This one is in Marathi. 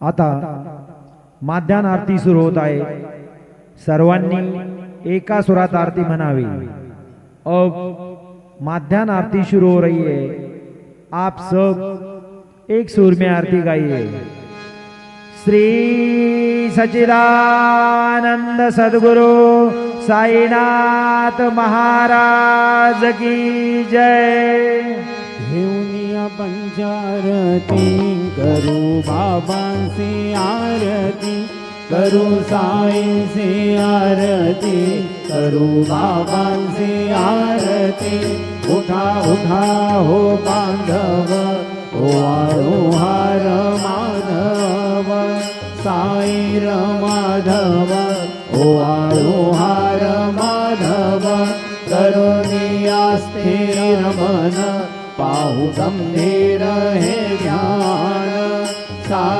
आता माध्यान आरती सुरू होत आहे। सर्वांनी एका सुरात आरती म्हणावी। अब माध्यान आरती शुरू हो रही है। आप सब एक सुर में आरती गाइए। श्री सच्चिदानंद सद्गुरु साईनाथ महाराज की जय। घेऊनिया पंचारती करू बाबांची आरती, करू साईंची आरती, करू बाबांची आरती। उठा उठा हो बांधव, ओवाळू हार माधव, साई र माधव, ओवाळू हार माधव। करुणिया स्थिर मन, पाहू गंभीर हे